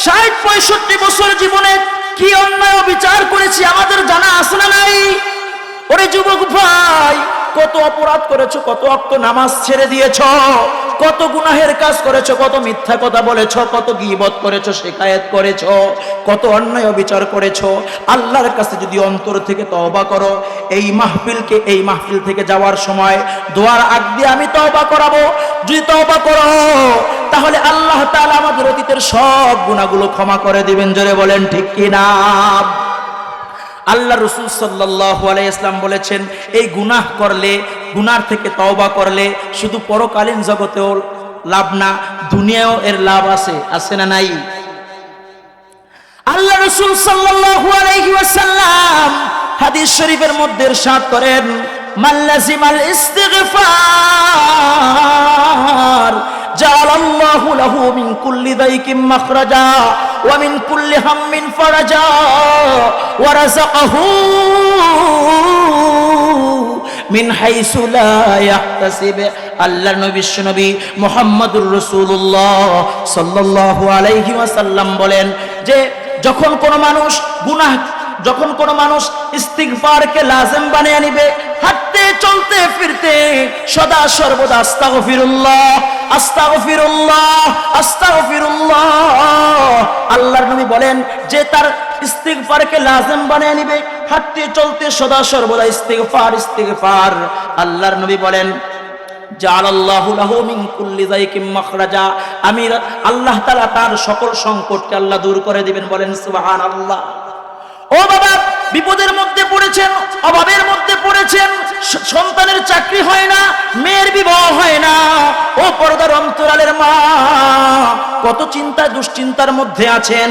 60-65 বছর জীবনে কি অন্যায় বিচার করেছি আমাদের জানা আছে না নাই? ওরে যুবক ভাই, কত অপরাধ করেছো, কত ওয়াক্ত নামাজ ছেড়ে দিয়েছো, কত গুনাহের কাজ করেছো, কত মিথ্যা কথা বলেছো, কত গীবত করেছো, শিকায়েত করেছো, কত অন্যায় বিচার করেছো। আল্লাহর কাছে যদি অন্তর থেকে তওবা করো, এই মাহফিল থেকে যাওয়ার সময় দোয়ার আগ দিয়ে আমি তওবা করাবো। যদি তওবা করো তাহলে আল্লাহ তাআলা আমাদের অতীতের সব গুনাহগুলো ক্ষমা করে দিবেন। জোরে বলেন ঠিক কিনা? আল্লাহ রাসূল সাল্লাল্লাহু আলাইহি ওয়াসাল্লাম বলেছেন, এই গুনাহ করলে, গুনার থেকে তওবা করলে শুধু পরকালীন জগতেও লাভ না, দুনিয়ায়ও এর লাভ আছে। আছে না নাই? আল্লাহ রাসূল সাল্লাল্লাহু আলাইহি ওয়াসাল্লাম হাদিস শরীফের মধ্যে ইরশাদ করেন, মাল্লাজিমাল ইস্তিগফার জাআলাল্লাহু লাহু মিন কুল্লি দাইকিম মাখরাজা ওয়া মিন কুল্লি হাম্মিন ফারাজা ওয়া রাযাকাহু মিন হাইসু লা ইয়াহতাসিব। আল্লাহর নবী মুহাম্মদুর রাসূলুল্লাহ সাল্লাল্লাহু আলাইহি ওয়াসাল্লাম বলেন যে যখন কোনো মানুষ ইস্তিগফারকে লাজিম বানিয়ে নিবে, হাঁটতে চলতে ফিরতে সদা সর্বদা আস্তাগফিরুল্লাহ আস্তাগফিরুল্লাহ আস্তাগফিরুল্লাহ, আল্লাহর নবী বলেন যে তার ইস্তিগফারকে লাজিম বানিয়ে নিবে, হাঁটতে চলতে সদা সর্বদা ইস্তিগফার ইস্তিগফার, আল্লাহর নবী বলেন জাআলাল্লাহু লাহু মিন কুল্লি যায়কিম মাখরাজা, আমি আল্লাহ তাআলা তার সকল সংকটকে আল্লাহ দূর করে দিবেন। বলেন সুবহানাল্লাহ। ও বাবা, বিপদের মধ্যে পড়েছেন, অভাবের মধ্যে পড়েছেন, সন্তানের চাকরি হয় না, মেয়ের বিবাহ হয় না, ও পর্দার অন্তরালের মা, কত চিন্তা দুশ্চিন্তার মধ্যে আছেন,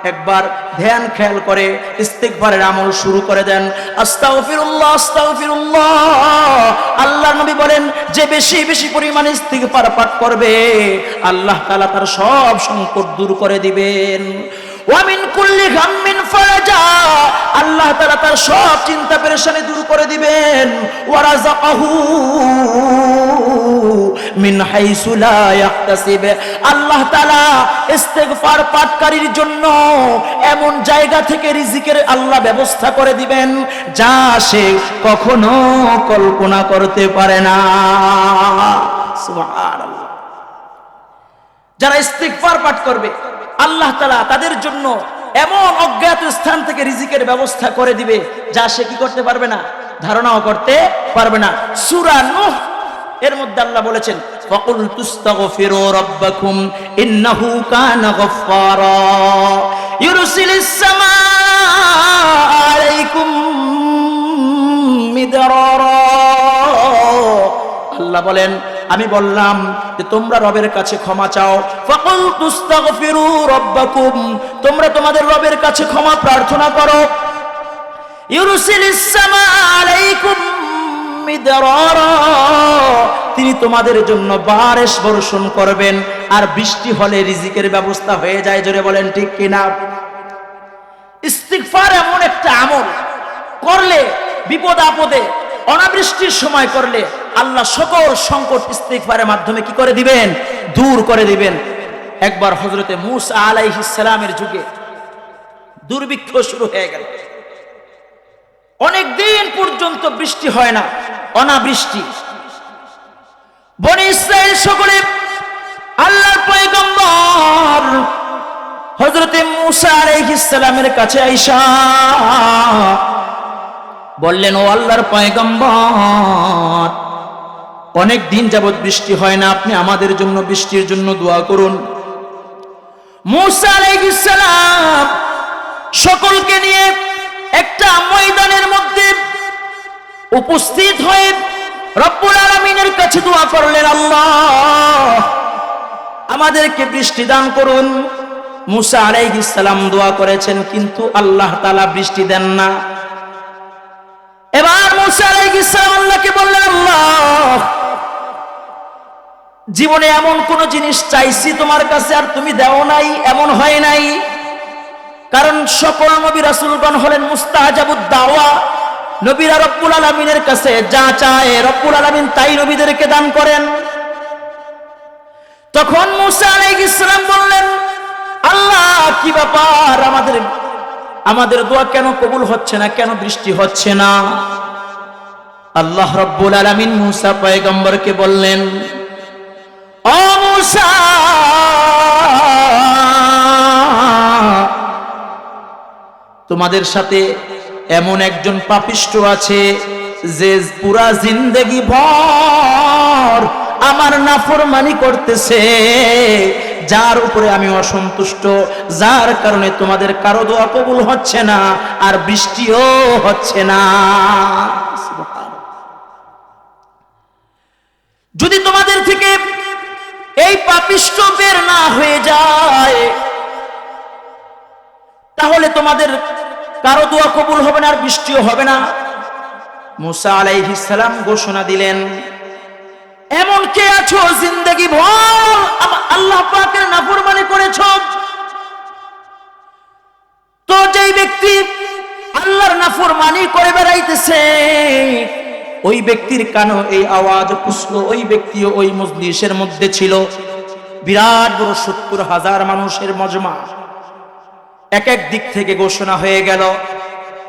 একবার ধ্যান খেয়াল করে ইস্তিগফারের আমল শুরু করে দেন। আস্তাগফিরুল্লাহ আস্তাগফিরুল্লাহ, আল্লাহর নবী বলেন যে বেশি বেশি পরিমাণে ইস্তিগফার পাঠ করবে আল্লাহ তাআলা তার সব সংকট দূর করে দিবেন। ওয়া মিন কুল্লি গাম্মিন ফারাজা, আল্লাহ তাআলা তার সব চিন্তা পেরেশানি দূর করে দিবেন। ওয়া রাযাকাহু মিন হাইসু লা ইয়াহতাসিব, আল্লাহ তাআলা ইস্তিগফার পাঠকারীর জন্য এমন জায়গা থেকে রিজিকের আল্লাহ ব্যবস্থা করে দিবেন যা সে কখনো কল্পনা করতে পারে না। সুবহানাল্লাহ। যারা ইস্তিগফার পাঠ করবে আল্লাহ তাআলা তাদের জন্য এমন অজ্ঞাত স্থান থেকে রিজিকের ব্যবস্থা করে দিবে যা সে কি করতে পারবে না, ধারণাও করতে পারবে না। সূরা নূহ এর মধ্যে আল্লাহ বলেছেন, ফাকুল তুস্তাগফিরু রাব্বাকুম ইন্নাহু কানা গফফারা ইউরসিলিস সামাআ আলাইকুম মিদরারা। আল্লাহ বলেন আমি বললাম যে তোমরা রবের কাছে ক্ষমা চাও, ফাকুল তুস্তাগফিরু রাব্বাকুম, তোমরা তোমাদের রবের কাছে ক্ষমা প্রার্থনা করো, ইউরসিলিস সামাআ আলাইকুম মিদরারা, তিনি তোমাদের জন্য বারিশ বর্ষণ করবেন, আর বৃষ্টি হলে রিজিকের ব্যবস্থা হয়ে যায়। জোরে বলেন ঠিক কিনা? ইস্তিগফার এমন একটা আমল করলে, বিপদ আপদে অনাবৃষ্টির সময় করলে আল্লাহ সকল সংকট ইস্তিগফারের মাধ্যমে কি করে দিবেন, দূর করে দিবেন। একবার হযরতে মূসা আলাইহিস সালামের যুগে দুর্ভিক্ষ শুরু হয়ে গেল, অনেক দিন পর্যন্ত বৃষ্টি হয় না, অনাবৃষ্টি। বনি ইসরাইল সকলে আল্লাহর পয়গম্বর হযরতে মূসা আলাইহিস সালামের কাছে আইসা বললেন, ও আল্লাহর পয়গম্বর, অনেক দিন যাবত বৃষ্টি হয় না, আপনি আমাদের জন্য বৃষ্টির জন্য দোয়া করুন। মূসা আলাইহিস সালাম সকলকে নিয়ে একটা ময়দানের মধ্যে উপস্থিত হয়ে রব্বুল আলামিনের কাছে দোয়া করলেন, আল্লাহ আমাদেরকে বৃষ্টি দান করুন। মূসা আলাইহিস সালাম দোয়া করেছেন, কিন্তু আল্লাহ তাআলা বৃষ্টি দেন না। এবার মূসা আলাইহিস সালাম আল্লাহকে বললেন, আল্লাহ জীবনে এমন কোন জিনিস চাইছি তোমার কাছে আর তুমি দাও নাই, এমন হয় নাই, কারণ সকল নবী রাসূলগণ হলেন মুস্তাজাবুদ দাওয়া, নবীরা রব্বুল আলামিনের কাছে যা চায় রব্বুল আলামিন তাই নবীদেরকে দান করেন। তখন মূসা আলাইহিস সালাম বললেন, কি ব্যাপার, আমাদের দোয়া কেন কবুল হচ্ছে না, কেন বৃষ্টি হচ্ছে না? আল্লাহ রাব্বুল আলামিন মূসা পয়গম্বরকে বললেন, ও মূসা, তোমাদের সাথে এমন একজন পাপিষ্ঠ আছে যে পুরা জিন্দেগি ভর আমার নাফরমানি করতেছে, যার উপরে আমি অসন্তুষ্ট, যার কারণে তোমাদের কারো দোয়া কবুল হচ্ছে না আর বৃষ্টিও হচ্ছে না। যদি তোমাদের থেকে এই পাপিষ্ঠ বের না হয়ে যায়, তাহলে তোমাদের কারো দোয়া কবুল হবে না আর বৃষ্টিও হবে না। মূসা আলাইহিস সালাম ঘোষণা দিলেন, এমন কে আছো জিন্দেগি ভর আল্লাহ পাকের নাফরমানি করেছো? তো যেই ব্যক্তি আল্লাহর নাফরমানি করে বেড়াইতেছে, ওই ব্যক্তির কানে এই আওয়াজ পুষলো। ওই ব্যক্তিও ওই মজলিসের মধ্যে ছিল। বিরাট বড় ৭০,০০০ মানুষের মজমা। এক এক দিক থেকে ঘোষণা হয়ে গেল,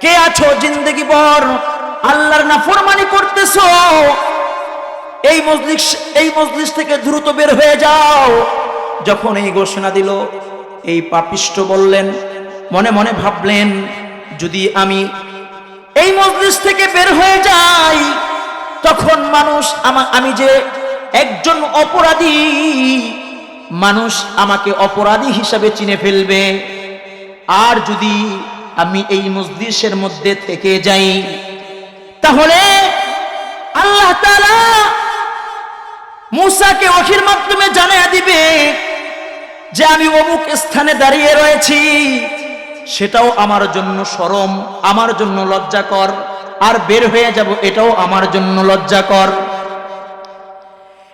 কে আছো জিন্দেগি ভর আল্লাহর নাফরমানি করতেছো? এই মজলিস থেকে দ্রুত বের হয়ে যাও। যখন এই ঘোষণা দিল, এই পাপিষ্ঠ বললেন, মনে মনে ভাবলেন, যদি আমি এই মজলিস থেকে বের হয়ে যাই, তখন আমি যে একজন অপরাধী, মানুষ আমাকে অপরাধী হিসাবে চিনে ফেলবে। আর যদি আমি এই মজলিসের মধ্যে থেকে যাই, তাহলে আল্লাহ তাআলা মূসাকে ওহীর মাধ্যমে জানিয়ে দিবে যে আমি অমুক স্থানে দাঁড়িয়ে রয়েছি। সেটাও আমার জন্য শরম, আমার জন্য লজ্জাকর। আর বের হয়ে যাব, এটাও আমার জন্য লজ্জাকর।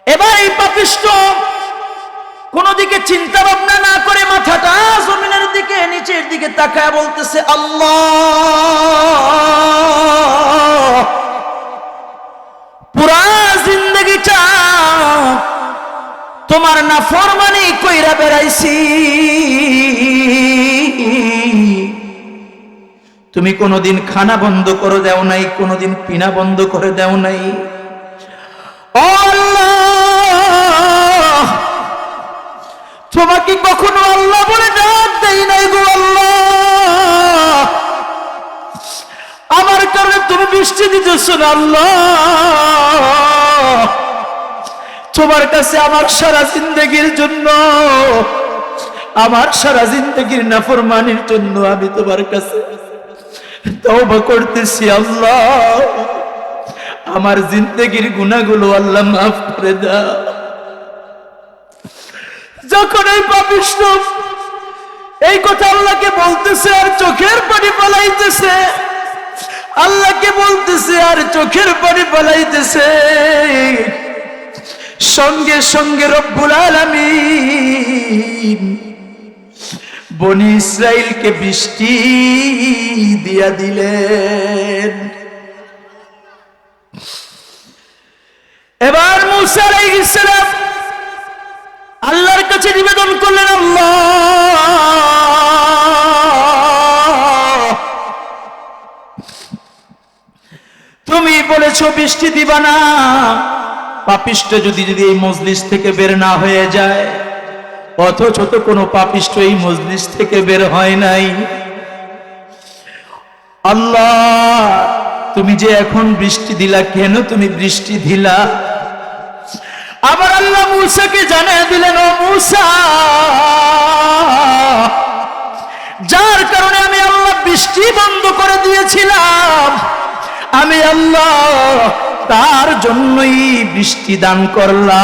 এবার এই পাপিষ্ঠ কোন দিকে চিন্তা ভাবনা না করে মাথাটা জমিনের দিকে, নিচের দিকে তাকায় বলতেছে, আল্লাহ, পুরা জিন্দেগিটা তোমার নাফরমানি কইরা বেড়াইছি, তুমি কোনদিন খানা বন্ধ করে দাও নাই, কোনদিন পিনা বন্ধ করে দাও নাই। ও আল্লাহ, তোমাকে কখনো আল্লাহ বলে ডাক দেই নাই গো আল্লাহ। আমার কারণে তুমি বৃষ্টি দিতেছ না আল্লাহ। তোমার কাছে আমার সারা জিন্দেগির জন্য, আমার সারা জিন্দেগির নাফরমানির জন্য আমি তোমার কাছে তওবা করতেছি আল্লাহ। আমার জিন্দেগির গুনাহগুলো আল্লাহ মাফ করে দাও। যখন এই পাপিষ্ঠ এই কথা আল্লাহকে বলতেছে আর চোখের পানি পালাইতেছে, আল্লাহকে বলতেছে আর চোখের পানি পালাইতেছে, সঙ্গে সঙ্গে রব্বুল আলামিন বনি ইসরাইলকে বৃষ্টি দিয়া দিলেন। এবার মূসা আলাইহিস সালাম আল্লাহর কাছে নিবেদন করলেন, আল্লাহ, তুমি বলেছো বৃষ্টি দিবা না, পাপিষ্ঠ যদি এই মজলিস থেকে বের না হয়ে যায়, অথচ তো কোনো পাপিষ্ঠ এই মজলিস থেকে বের হয় নাই। আল্লাহ, তুমি যে এখন বৃষ্টি দিলা, কেন তুমি বৃষ্টি দিলা? আবার আল্লাহ মূসাকে জানিয়ে দিলেন, ও মূসা, যার কারণে আমি আল্লাহ বৃষ্টি বন্ধ করে দিয়েছিলাম, আমি আল্লাহ তার জন্যই বৃষ্টি দান করলাম।